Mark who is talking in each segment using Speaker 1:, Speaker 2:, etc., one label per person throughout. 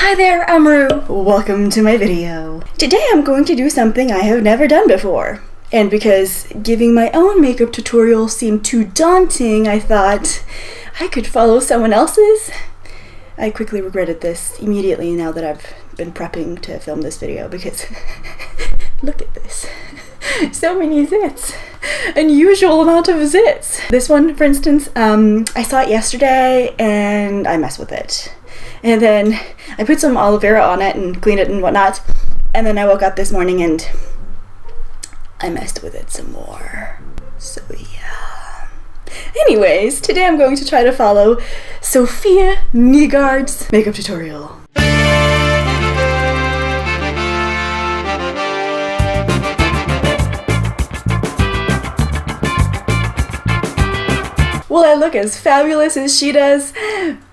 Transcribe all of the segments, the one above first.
Speaker 1: Hi there, I'm Roux. Welcome to my video. Today I'm going to do something I have never done before. And because giving my own makeup tutorial seemed too daunting, I thought I could follow someone else's. I quickly regretted this immediately now that I've been prepping to film this video because look at this. So many zits. Unusual amount of zits. This one, for instance, I saw it yesterday and I messed with it. And then I put some aloe vera on it and cleaned it and whatnot. And then I woke up this morning and I messed with it some more. So yeah. Anyways, today I'm going to try to follow SAFIYA NYGAARD's makeup tutorial. Will I look as fabulous as she does?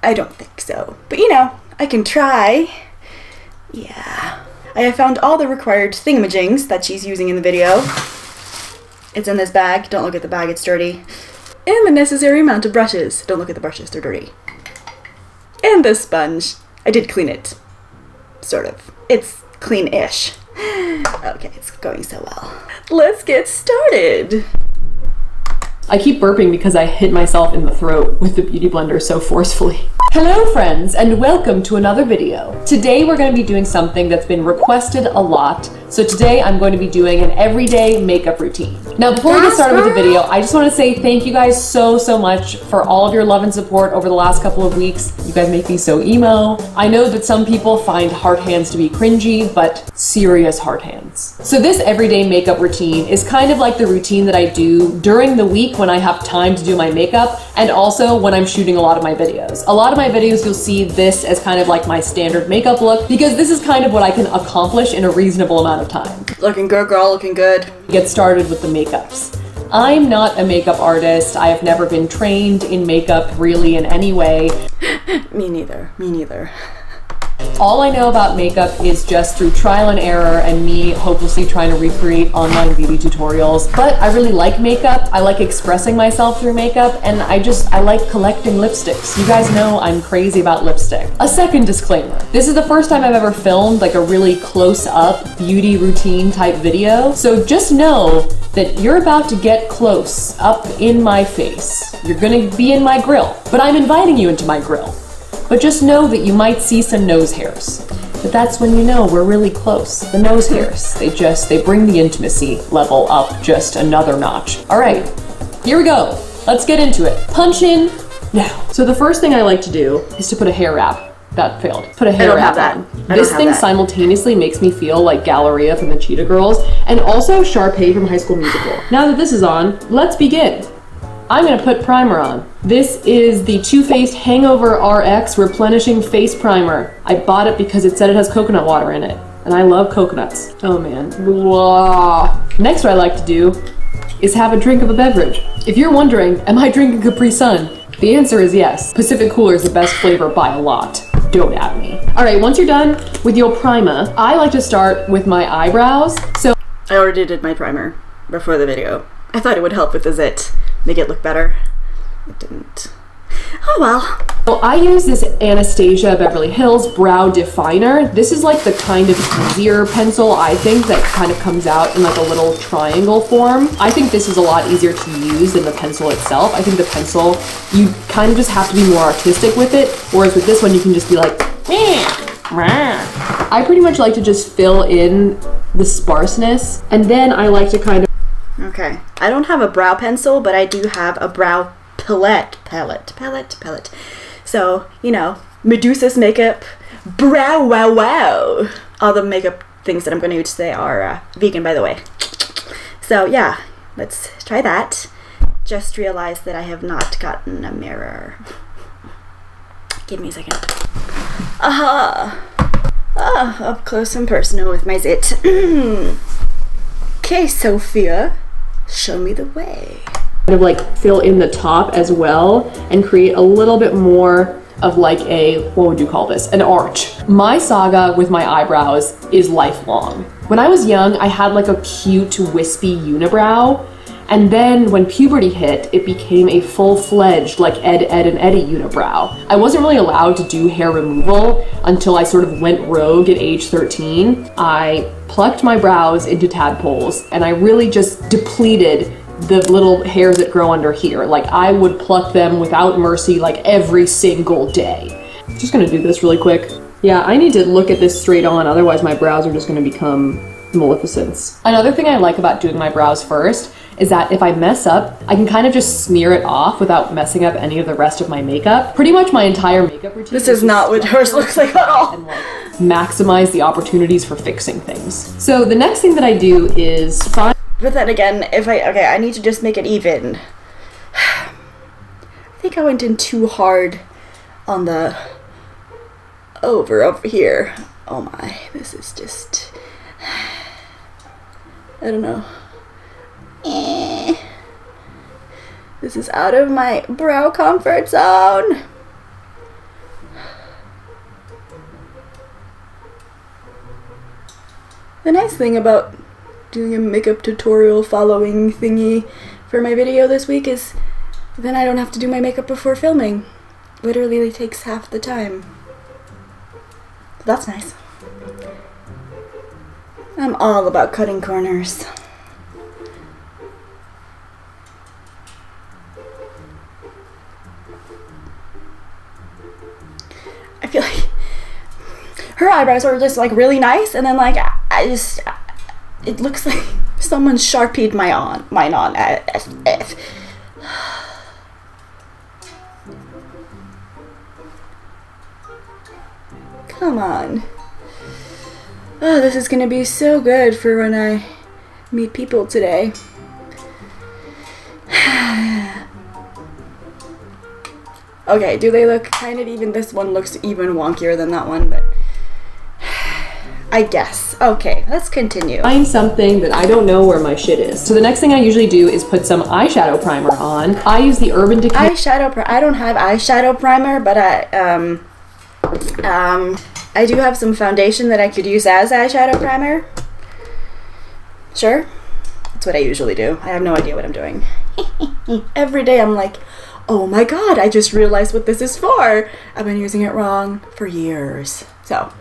Speaker 1: I don't think so. But you know, I can try. Yeah. I have found all the required thingamajings that she's using in the video. It's in this bag. Don't look at the bag, it's dirty. And the necessary amount of brushes. Don't look at the brushes, they're dirty. And the sponge. I did clean it. Sort of. It's clean-ish. Okay, it's going so well. Let's get started.
Speaker 2: I keep burping because I hit myself in the throat with the Beauty Blender so forcefully. Hello friends, and welcome to another video. Today we're going to be doing something that's been requested a lot. So today I'm going to be doing an everyday makeup routine. Now before we get started with the video, I just want to say thank you guys so much for all of your love and support over the last couple of weeks. You guys make me so emo. I know that some people find heart hands to be cringy, but serious heart hands. So this everyday makeup routine is kind of like the routine that I do during the week when I have time to do my makeup, and also when I'm shooting a lot of my videos. A lot of my videos you'll see this as kind of like my standard makeup look because this is kind of what I can accomplish in a reasonable amount of time.
Speaker 1: Looking good, girl, looking good.
Speaker 2: Get started with the makeups. I'm not a makeup artist. I have never been trained in makeup really in any way.
Speaker 1: Me neither, me neither.
Speaker 2: All I know about makeup is just through trial and error and me hopelessly trying to recreate online beauty tutorials. But I really like makeup. I like expressing myself through makeup, and I like collecting lipsticks. You guys know I'm crazy about lipstick. A second disclaimer. This is the first time I've ever filmed like a really close-up beauty routine type video. So just know that you're about to get close up in my face. You're gonna be in my grill, but I'm inviting you into my grill. But just know that you might see some nose hairs. But that's when you know we're really close. The nose hairs, they bring the intimacy level up just another notch. All right, here we go. Let's get into it. Punch in now. So the first thing I like to do is to put a hair wrap. That failed. Put a hair wrap on. This thing simultaneously makes me feel like Galleria from the Cheetah Girls and also Sharpay from High School Musical. Now that this is on, let's begin. I'm gonna put primer on. This is the Too Faced Hangover RX Replenishing Face Primer. I bought it because it said it has coconut water in it, and I love coconuts. Oh man. Blah. Next what I like to do is have a drink of a beverage. If you're wondering, am I drinking Capri Sun? The answer is yes. Pacific Cooler is the best flavor by a lot. Don't at me. All right, once you're done with your primer, I like to start with my eyebrows. So
Speaker 1: I already did my primer before the video. I thought it would help with the zit. Make it look better. It didn't. Oh well.
Speaker 2: So I use this Anastasia Beverly Hills Brow Definer. This is like the kind of easier pencil, I think, that kind of comes out in like a little triangle form. I think this is a lot easier to use than the pencil itself. I think the pencil, you kind of just have to be more artistic with it, whereas with this one you can just be like, I pretty much like to just fill in the sparseness, and then I like to kind of
Speaker 1: okay, I don't have a brow pencil, but I do have a brow palette. So, you know, Medusa's makeup, brow wow. All the makeup things that I'm going to use today are vegan, by the way. So yeah, let's try that. Just realized that I have not gotten a mirror. Give me a second. Up close and personal with my zit. Okay, SAFIYA. Show me the way.
Speaker 2: Kind of like fill in the top as well and create a little bit more of like a, what would you call this? An arch. My saga with my eyebrows is lifelong. When I was young, I had like a cute wispy unibrow, And then when puberty hit, it became a full-fledged like Ed, and Eddie unibrow. I wasn't really allowed to do hair removal until I sort of went rogue at age 13. I plucked my brows into tadpoles and I really just depleted the little hairs that grow under here. Like I would pluck them without mercy like every single day. I'm just gonna do this really quick. Yeah, I need to look at this straight on, otherwise my brows are just gonna become maleficents. Another thing I like about doing my brows first is that if I mess up, I can kind of just smear it off without messing up any of the rest of my makeup. Pretty much my entire makeup routine.
Speaker 1: This is not what hers looks like at all.
Speaker 2: And like maximize the opportunities for fixing things. So the next thing that I do is find.
Speaker 1: But then again, I need to just make it even. I think I went in too hard on the over here. Oh my, this is just, I don't know. This is out of my brow comfort zone. The nice thing about doing a makeup tutorial following thingy for my video this week is then I don't have to do my makeup before filming. Literally takes half the time. So that's nice. I'm all about cutting corners. I feel like her eyebrows are just like really nice, and then like it looks like someone Sharpied mine on. Come on. Oh, this is gonna be so good for when I meet people today. Okay, do they look kind of even? This one looks even wonkier than that one, but I guess. Okay, let's continue.
Speaker 2: Find something that I don't know where my shit is. So the next thing I usually do is put some eyeshadow primer on. I use the Urban Decay
Speaker 1: I don't have eyeshadow primer, but I do have some foundation that I could use as eyeshadow primer. Sure. That's what I usually do. I have no idea what I'm doing. Every day I'm like, oh my god, I just realized what this is for. I've been using it wrong for years. So.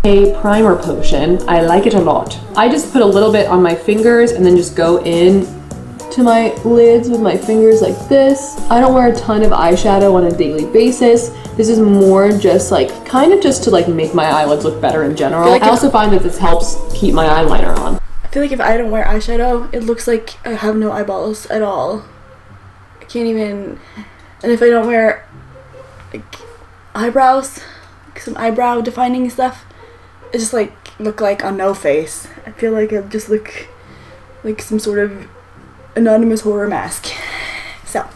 Speaker 2: A primer potion. I like it a lot. I just put a little bit on my fingers and then just go in to my lids with my fingers like this. I don't wear a ton of eyeshadow on a daily basis. This is more just like, kind of just to like make my eyelids look better in general. I also find that this helps keep my eyeliner on.
Speaker 1: I feel like if I don't wear eyeshadow, it looks like I have no eyeballs at all. I can't even, and if I don't wear like eyebrows, like some eyebrow defining stuff, it just like look like a no face. I feel like I just look like some sort of anonymous horror mask. So,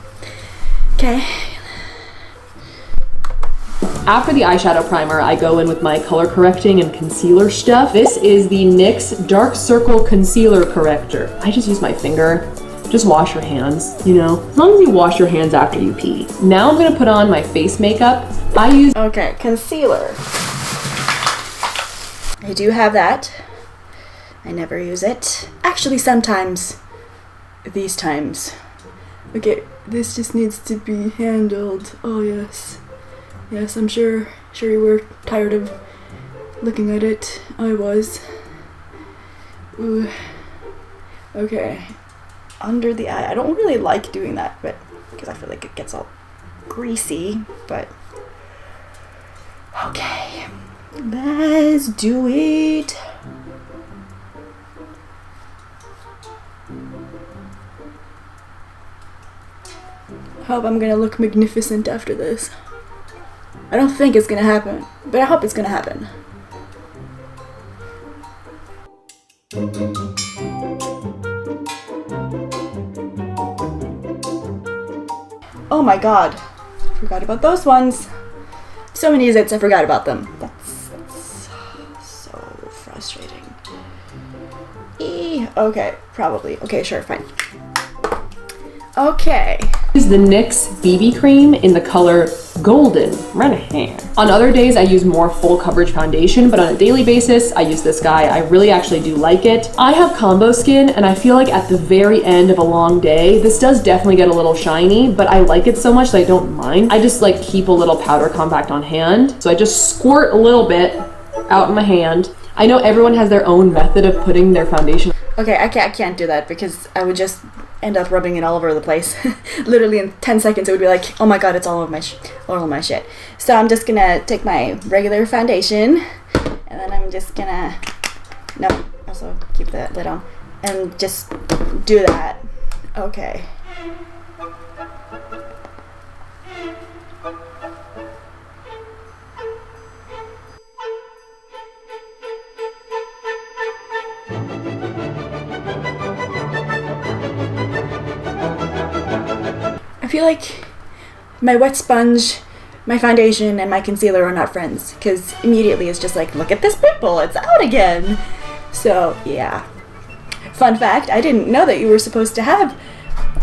Speaker 1: okay.
Speaker 2: After the eyeshadow primer, I go in with my color correcting and concealer stuff. This is the NYX Dark Circle Concealer Corrector. I just use my finger. Just wash your hands, you know? As long as you wash your hands after you pee. Now I'm gonna put on my face makeup.
Speaker 1: Okay, concealer. I do have that. I never use it. Actually, sometimes. These times. Okay, this just needs to be handled. Oh yes. Yes, I'm sure you were tired of looking at it. I was. Ooh. Okay. Under the eye. I don't really like doing that, but because I feel like it gets all greasy, but okay. Let's do it. I hope I'm gonna look magnificent after this. I don't think it's gonna happen, but I hope it's gonna happen. Oh my god. I forgot about those ones. So many zits, I forgot about them. That's so frustrating. Okay, probably. Okay, sure, fine. Okay.
Speaker 2: Use the NYX BB cream in the color Golden Red Hair. On other days, I use more full coverage foundation, but on a daily basis, I use this guy. I really actually do like it. I have combo skin, and I feel like at the very end of a long day, this does definitely get a little shiny, but I like it so much that I don't mind. I just like keep a little powder compact on hand. So I just squirt a little bit out in my hand. I know everyone has their own method of putting their foundation.
Speaker 1: Okay, I can't do that because I would just end up rubbing it all over the place. Literally in 10 seconds it would be like, oh my god, it's all over my shit. So I'm just gonna take my regular foundation and then I'm just gonna, no, also keep the lid on, and just do that. Okay. I feel like my wet sponge, my foundation, and my concealer are not friends, because immediately it's just like, look at this pimple, it's out again. So yeah. Fun fact, I didn't know that you were supposed to have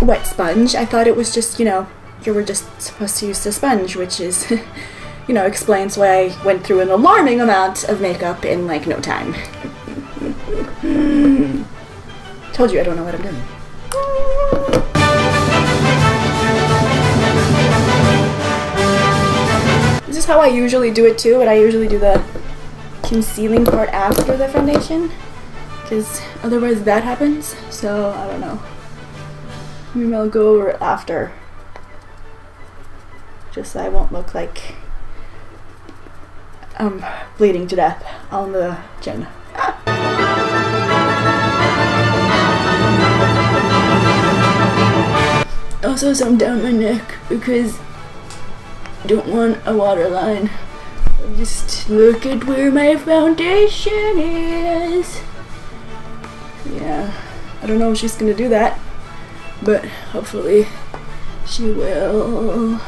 Speaker 1: wet sponge. I thought it was just, you know, you were just supposed to use the sponge, which is, you know, explains why I went through an alarming amount of makeup in like no time. Told you I don't know what I'm doing. This is how I usually do it too, but I usually do the concealing part after the foundation, because otherwise that happens. So I don't know. Maybe I'll go over it after, just so I won't look like I'm bleeding to death on the chin. Also some down my neck because I don't want a waterline. Just look at where my foundation is. Yeah, I don't know if she's gonna do that, but hopefully she will.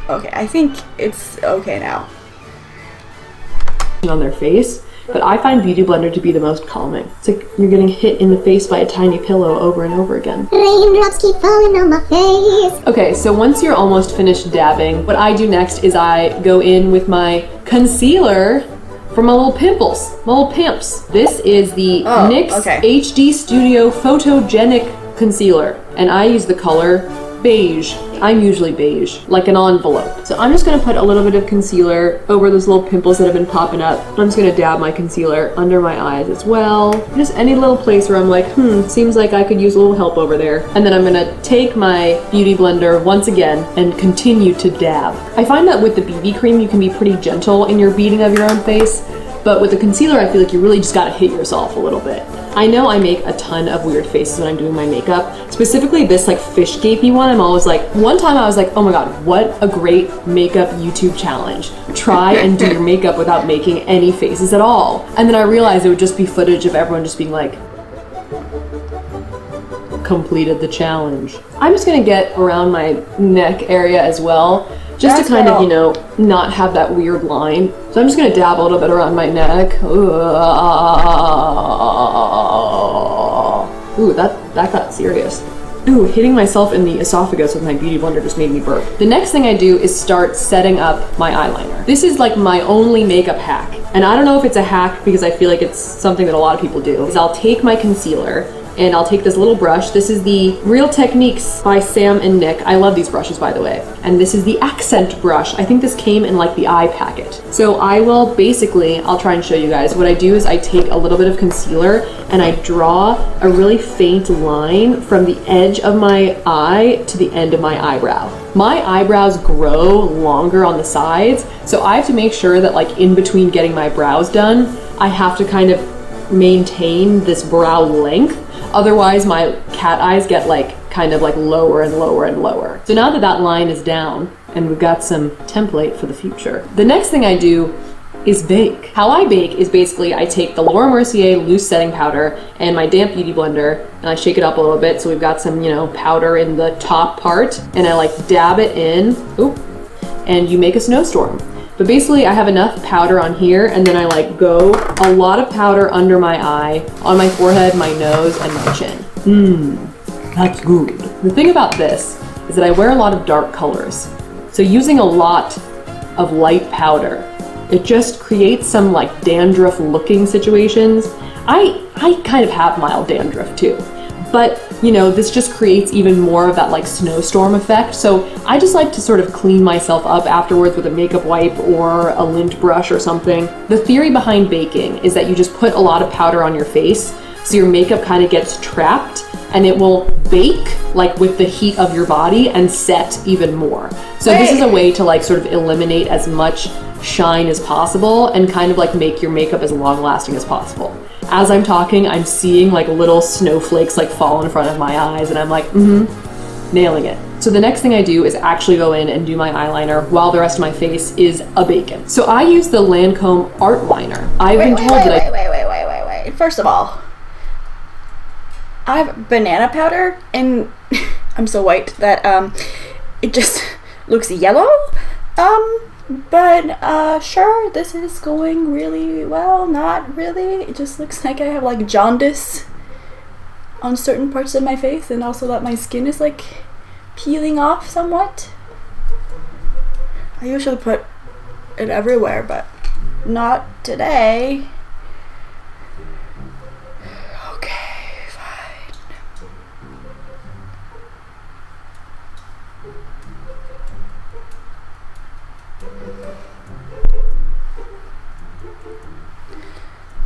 Speaker 1: Okay, I think it's okay now.
Speaker 2: On their face, but I find Beauty Blender to be the most calming. It's like you're getting hit in the face by a tiny pillow over and over again.
Speaker 3: Raindrops keep falling on my face.
Speaker 2: Okay, so once you're almost finished dabbing, what I do next is I go in with my concealer for my little pimples, my little pimps. This is the NYX HD Studio Photogenic Concealer, and I use the color beige. I'm usually beige, like an envelope. So I'm just gonna put a little bit of concealer over those little pimples that have been popping up. I'm just gonna dab my concealer under my eyes as well. Just any little place where I'm like, seems like I could use a little help over there. And then I'm gonna take my Beauty Blender once again and continue to dab. I find that with the BB cream, you can be pretty gentle in your beating of your own face. But with the concealer, I feel like you really just gotta hit yourself a little bit. I know I make a ton of weird faces when I'm doing my makeup. Specifically this like fish gapey one, I'm always like, one time I was like, oh my god, what a great makeup YouTube challenge. Try and do your makeup without making any faces at all. And then I realized it would just be footage of everyone just being like, completed the challenge. I'm just gonna get around my neck area as well, just to kind of, you know, not have that weird line. So I'm just gonna dab a little bit around my neck. Ooh, that got serious. Ooh, hitting myself in the esophagus with my Beauty Blender just made me burp. The next thing I do is start setting up my eyeliner. This is like my only makeup hack. And I don't know if it's a hack because I feel like it's something that a lot of people do. Is I'll take my concealer and I'll take this little brush. This is the Real Techniques by Sam and Nick. I love these brushes, by the way. And this is the accent brush. I think this came in like the eye packet. So I will basically, I'll try and show you guys. What I do is I take a little bit of concealer and I draw a really faint line from the edge of my eye to the end of my eyebrow. My eyebrows grow longer on the sides, so I have to make sure that like in between getting my brows done, I have to kind of maintain this brow length. Otherwise my cat eyes get like kind of like lower and lower and lower. So now that that line is down and we've got some template for the future, the next thing I do is bake. How I bake is basically I take the Laura Mercier loose setting powder and my damp Beauty Blender and I shake it up a little bit so we've got some, you know, powder in the top part, and I like dab it in, and you make a snowstorm. But basically I have enough powder on here, and then I like go a lot of powder under my eye, on my forehead, my nose, and my chin. That's good. The thing about this is that I wear a lot of dark colors. So using a lot of light powder, it just creates some like dandruff looking situations. I kind of have mild dandruff too, but you know, this just creates even more of that like snowstorm effect. So I just like to sort of clean myself up afterwards with a makeup wipe or a lint brush or something. The theory behind baking is that you just put a lot of powder on your face so your makeup kind of gets trapped and it will bake like with the heat of your body and set even more. So this is a way to like sort of eliminate as much shine as possible and kind of like make your makeup as long lasting as possible. As I'm talking, I'm seeing like little snowflakes like fall in front of my eyes and I'm like, nailing it. So the next thing I do is actually go in and do my eyeliner while the rest of my face is a bacon. So I use the Lancome Art Liner. I've been told that
Speaker 1: Wait. First of all, I have banana powder and I'm so white that it just looks yellow. But sure, this is going really well. Not really. It just looks like I have like jaundice on certain parts of my face, and also that my skin is like peeling off somewhat. I usually put it everywhere, but not today. Okay, fine.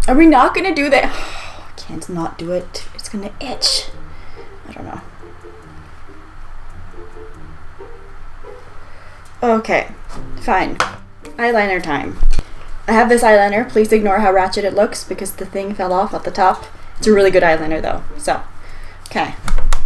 Speaker 1: Are we not gonna do that? I can't not do it. It's gonna itch. I don't know. Okay, fine. Eyeliner time. I have this eyeliner. Please ignore how ratchet it looks because the thing fell off at the top. It's a really good eyeliner though. So, okay.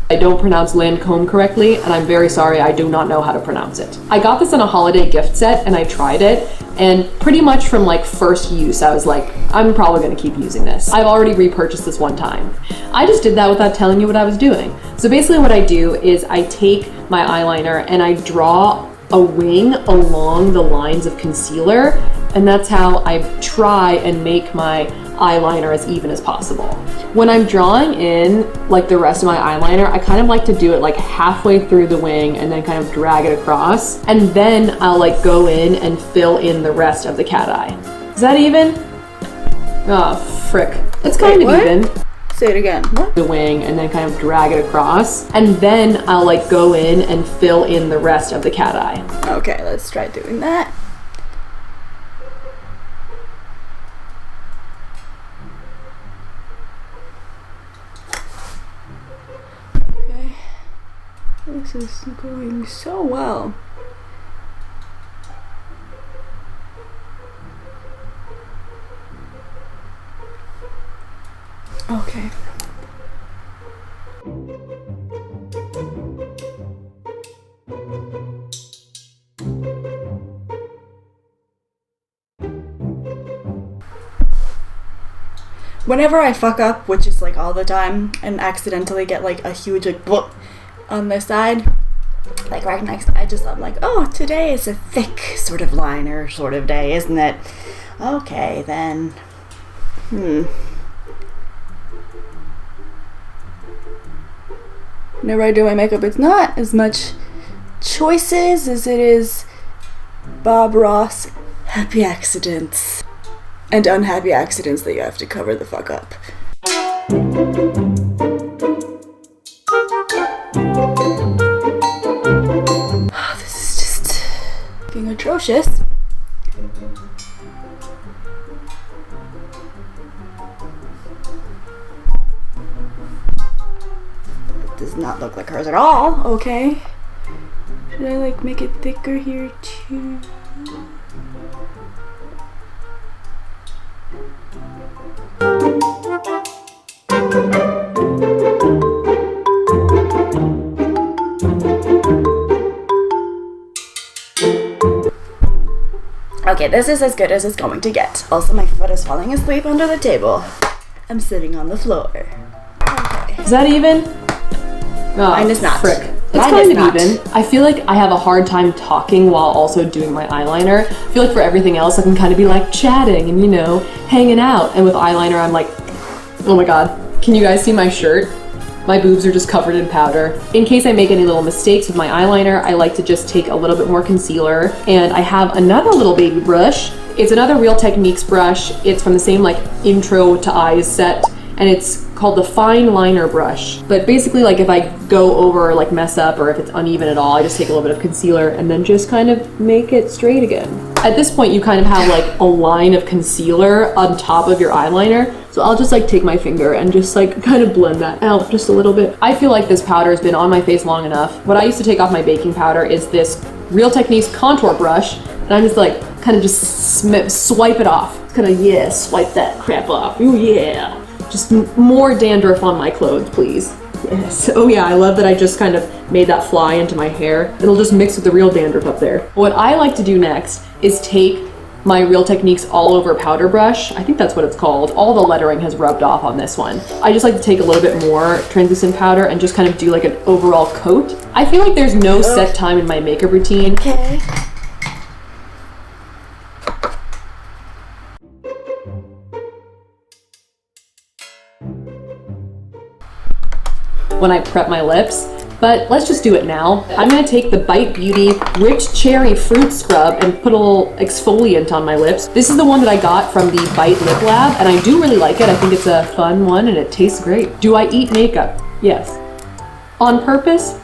Speaker 2: I don't pronounce Lancome correctly, and I'm very sorry, I do not know how to pronounce it. I got this in a holiday gift set and I tried it, and pretty much from like first use, I was like, I'm probably gonna keep using this. I've already repurchased this one time. I just did that without telling you what I was doing. So basically what I do is I take my eyeliner and I draw a wing along the lines of concealer, and that's how I try and make my eyeliner as even as possible. When I'm drawing in like the rest of my eyeliner, I kind of like to do it like halfway through the wing and then kind of drag it across, and then I'll like go in and fill in the rest of the cat eye. Is that even? Oh, frick. It's kind of even.
Speaker 1: Say it again. What?
Speaker 2: The wing and then kind of drag it across, and then I'll like go in and fill in the rest of the cat eye.
Speaker 1: Okay, let's try doing that. Okay. This is going so well. Okay. Whenever I fuck up, which is like all the time, and accidentally get like a huge like whoop on this side, like right next, I'm like, oh, today is a thick sort of liner sort of day, isn't it? Okay, then. Whenever I do my makeup, it's not as much choices as it is Bob Ross happy accidents and unhappy accidents that you have to cover the fuck up. Oh, this is just being atrocious. Does not look like hers at all. Okay. Should I like make it thicker here too? Okay, this is as good as it's going to get. Also, my foot is falling asleep under the table. I'm sitting on the floor. Okay.
Speaker 2: Is that even? Oh,
Speaker 1: mine is not.
Speaker 2: Frick. It's kind of even. I feel like I have a hard time talking while also doing my eyeliner. I feel like for everything else I can kind of be like chatting and, you know, hanging out. And with eyeliner I'm like, oh my god, can you guys see my shirt? My boobs are just covered in powder. In case I make any little mistakes with my eyeliner, I like to just take a little bit more concealer. And I have another little baby brush. It's another Real Techniques brush. It's from the same like Intro to Eyes set. And it's called the Fine Liner Brush. But basically, like if I go over, like mess up, or if it's uneven at all, I just take a little bit of concealer and then just kind of make it straight again. At this point, you kind of have like a line of concealer on top of your eyeliner. So I'll just like take my finger and just like kind of blend that out just a little bit. I feel like this powder has been on my face long enough. What I used to take off my baking powder is this Real Techniques contour brush. And I'm just like, kind of just swipe it off. It's kind of, yeah, swipe that crap off. Ooh, yeah. Just more dandruff on my clothes, please. Yes. Oh yeah, I love that I just kind of made that fly into my hair. It'll just mix with the real dandruff up there. What I like to do next is take my Real Techniques all over powder brush. I think that's what it's called. All the lettering has rubbed off on this one. I just like to take a little bit more translucent powder and just kind of do like an overall coat. I feel like there's no set time in my makeup routine.
Speaker 1: Okay.
Speaker 2: When I prep my lips, but let's just do it now. I'm gonna take the Bite Beauty Rich Cherry Fruit Scrub and put a little exfoliant on my lips. This is the one that I got from the Bite Lip Lab, and I do really like it. I think it's a fun one and it tastes great. Do I eat makeup? Yes. On purpose?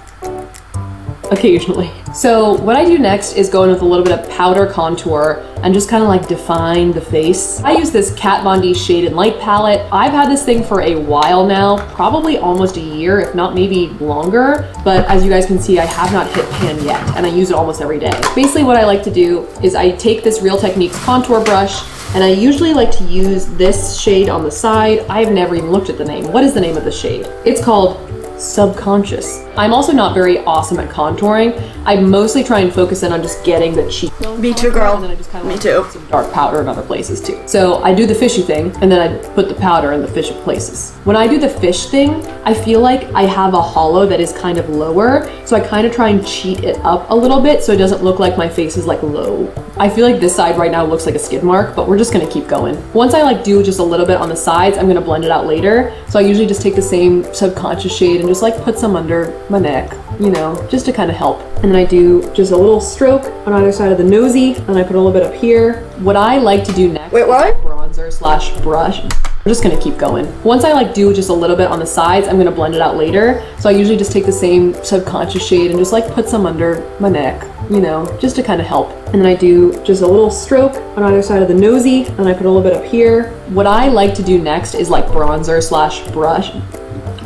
Speaker 2: Occasionally. So what I do next is go in with a little bit of powder contour and just kind of like define the face. I use this Kat Von D Shade and Light palette. I've had this thing for a while now, probably almost a year, if not maybe longer. But as you guys can see, I have not hit pan yet, and I use it almost every day. Basically what I like to do is I take this Real Techniques contour brush, and I usually like to use this shade on the side. I've never even looked at the name. What is the name of the shade? It's called Subconscious. I'm also not very awesome at contouring. I mostly try and focus in on just getting the cheek.
Speaker 1: Me too, girl.
Speaker 2: And then I just kind of
Speaker 1: Me too.
Speaker 2: some dark powder in other places too. So I do the fishy thing, and then I put the powder in the fish places. When I do the fish thing, I feel like I have a hollow that is kind of lower, so I kind of try and cheat it up a little bit so it doesn't look like my face is like low. I feel like this side right now looks like a skid mark, but we're just gonna keep going. Once I like do just a little bit on the sides, I'm gonna blend it out later. So I usually just take the same Subconscious shade and just like put some under my neck, you know, just to kind of help. And then I do just a little stroke on either side of the nosy, and I put a little bit up here. What I like to do next
Speaker 1: Wait, what?
Speaker 2: is bronzer slash brush. I'm just gonna keep going. Once I like do just a little bit on the sides, I'm gonna blend it out later. So I usually just take the same Subconscious shade and just like put some under my neck, you know, just to kind of help. And then I do just a little stroke on either side of the nosy, and I put a little bit up here. What I like to do next is like bronzer slash brush.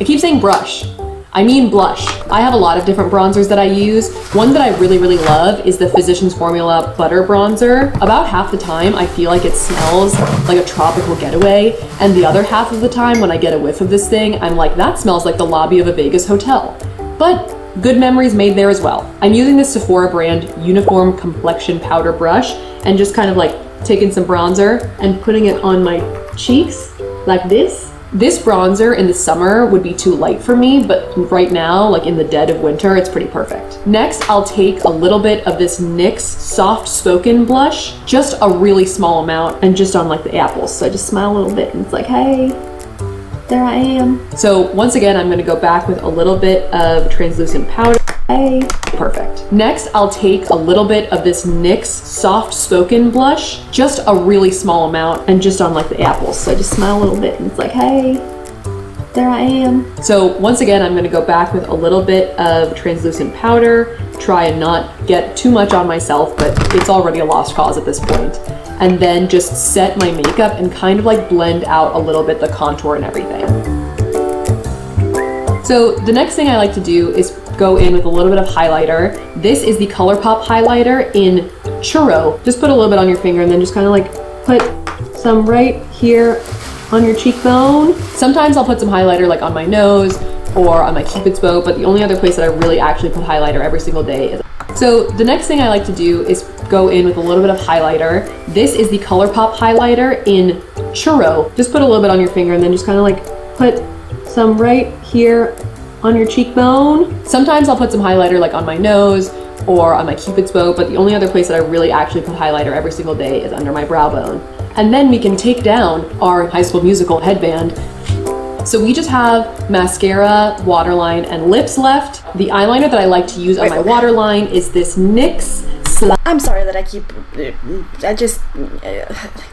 Speaker 2: I keep saying brush. I mean blush. I have a lot of different bronzers that I use. One that I really love is the Physicians Formula Butter Bronzer. About half the time I feel like it smells like a tropical getaway, and the other half of the time when I get a whiff of this thing, I'm like, that smells like the lobby of a Vegas hotel. But good memories made there as well. I'm using this Sephora brand Uniform Complexion Powder Brush and just kind of like taking some bronzer and putting it on my cheeks like this. This bronzer in the summer would be too light for me, but right now, like in the dead of winter, it's pretty perfect. Next, I'll take a little bit of this NYX Soft Spoken Blush, just a really small amount, and just on like the apples. So I just smile a little bit and it's like, hey, there I am. So once again, I'm gonna go back with a little bit of translucent powder. Hey, perfect. Next, I'll take a little bit of this NYX Soft Spoken Blush, just a really small amount, and just on like the apples. So I just smile a little bit and it's like, hey, there I am. So once again, I'm gonna go back with a little bit of translucent powder, try and not get too much on myself, but it's already a lost cause at this point. And then just set my makeup and kind of like blend out a little bit the contour and everything. So the next thing I like to do is go in with a little bit of highlighter. This is the ColourPop highlighter in Churro. Just put a little bit on your finger and then just kind of like put some right here on your cheekbone. Sometimes I'll put some highlighter like on my nose or on my Cupid's bow, but the only other place that I really actually put highlighter every single day is. So the next thing I like to do is go in with a little bit of highlighter. This is the ColourPop highlighter in Churro. Just put a little bit on your finger and then just kind of like put some right here on your cheekbone. Sometimes I'll put some highlighter like on my nose or on my cupid's bow, but the only other place that I really actually put highlighter every single day is under my brow bone. And then we can take down our High School Musical headband. So we just have mascara, waterline, and lips left. The eyeliner that I like to use on my waterline is this NYX.
Speaker 1: I'm sorry that I keep,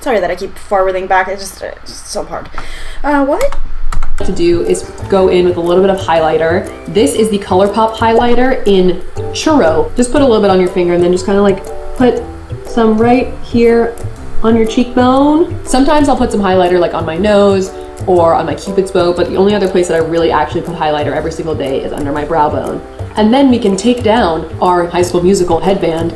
Speaker 1: sorry that I keep forwarding back. It's just so hard. What?
Speaker 2: To do is go in with a little bit of highlighter. This is the ColourPop highlighter in Churro. Just put a little bit on your finger and then just kind of like put some right here on your cheekbone. Sometimes I'll put some highlighter like on my nose or on my cupid's bow, but the only other place that I really actually put highlighter every single day is under my brow bone. And then we can take down our High School Musical headband.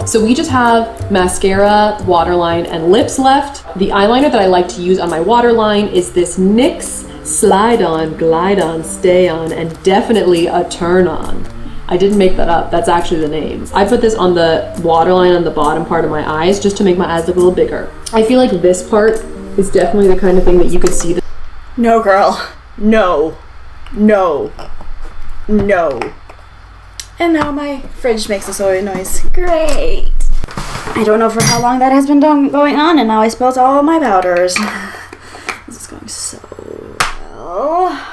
Speaker 2: So we just have mascara, waterline, and lips left. The eyeliner that I like to use on my waterline is this NYX Slide On, Glide On, Stay On, and definitely a Turn On. I didn't make that up, that's actually the name. I put this on the waterline on the bottom part of my eyes just to make my eyes look a little bigger. I feel like this part is definitely the kind of thing that you could see.
Speaker 1: No, girl. No. No. No. And now my fridge makes a soy noise. Great. I don't know for how long that has been going on, and now I spilled all my powders. This is going so well.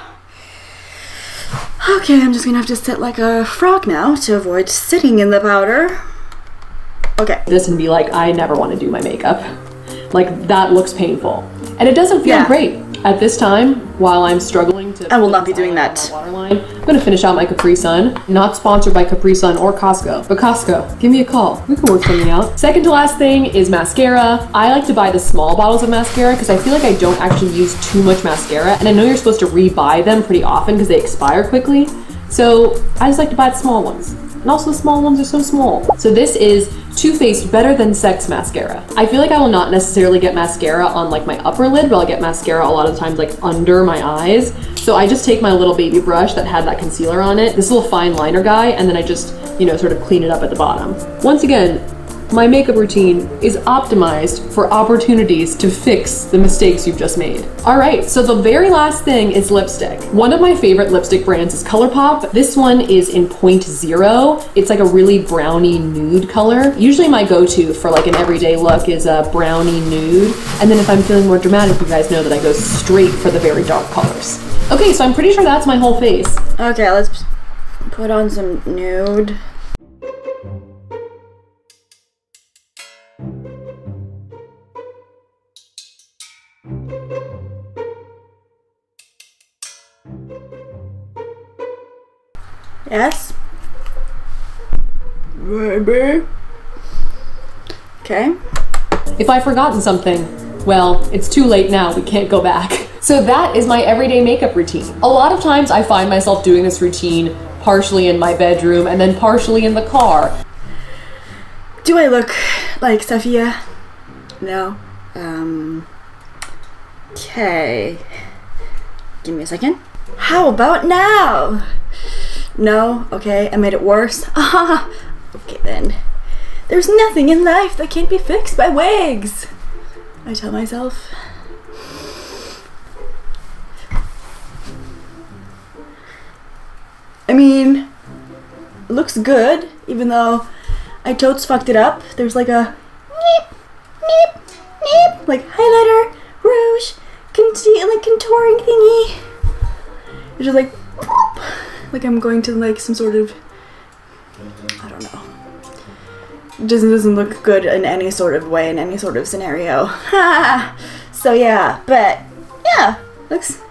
Speaker 1: Okay, I'm just gonna have to sit like a frog now to avoid sitting in the powder. Okay.
Speaker 2: This and be like, I never want to do my makeup. Like, that looks painful. And it doesn't feel great. At this time, while I'm struggling to...
Speaker 1: I will not be doing that.
Speaker 2: Waterline, I'm going to finish out my Capri Sun. Not sponsored by Capri Sun or Costco. But Costco, give me a call. We can work something out. Second to last thing is mascara. I like to buy the small bottles of mascara because I feel like I don't actually use too much mascara. And I know you're supposed to re-buy them pretty often because they expire quickly. So I just like to buy the small ones. And also the small ones are so small. So this is Too Faced Better Than Sex mascara. I feel like I will not necessarily get mascara on like my upper lid, but I'll get mascara a lot of times like under my eyes. So I just take my little baby brush that had that concealer on it, this little fine liner guy, and then I just, you know, sort of clean it up at the bottom. Once again, my makeup routine is optimized for opportunities to fix the mistakes you've just made. All right, so the very last thing is lipstick. One of my favorite lipstick brands is ColourPop. This one is in 0.0. It's like a really brownie nude color. Usually my go-to for like an everyday look is a brownie nude. And then if I'm feeling more dramatic, you guys know that I go straight for the very dark colors. Okay, so I'm pretty sure that's my whole face.
Speaker 1: Okay, let's put on some nude. Yes? Baby? Okay.
Speaker 2: If I've forgotten something, well, it's too late now, we can't go back. So that is my everyday makeup routine. A lot of times I find myself doing this routine partially in my bedroom and then partially in the car.
Speaker 1: Do I look like SAFIYA? No. Okay. Give me a second. How about now? No? Okay, I made it worse. Ah, okay then. There's nothing in life that can't be fixed by wigs, I tell myself. I mean, it looks good, even though I totes fucked it up. There's like a neep, neep, neep, like highlighter, rouge, contouring thingy. It's just like, boop, like I'm going to like some sort of, I don't know. It doesn't look good in any sort of way, in any sort of scenario. So yeah, but yeah, looks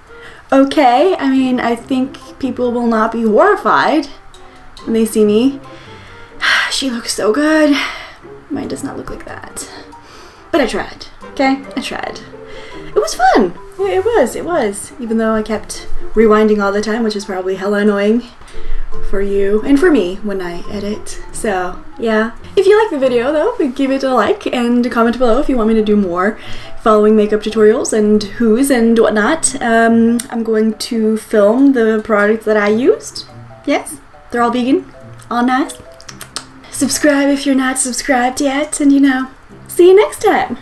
Speaker 1: okay. I mean, I think people will not be horrified when they see me. She looks so good. Mine does not look like that. But I tried, okay? I tried. It was fun. It was. Even though I kept rewinding all the time, which is probably hella annoying for you and for me when I edit. So yeah. If you like the video though, give it a like and comment below if you want me to do more following makeup tutorials and who's and whatnot. I'm going to film the products that I used. Yes, they're all vegan, all nice. Subscribe if you're not subscribed yet, and you know, see you next time.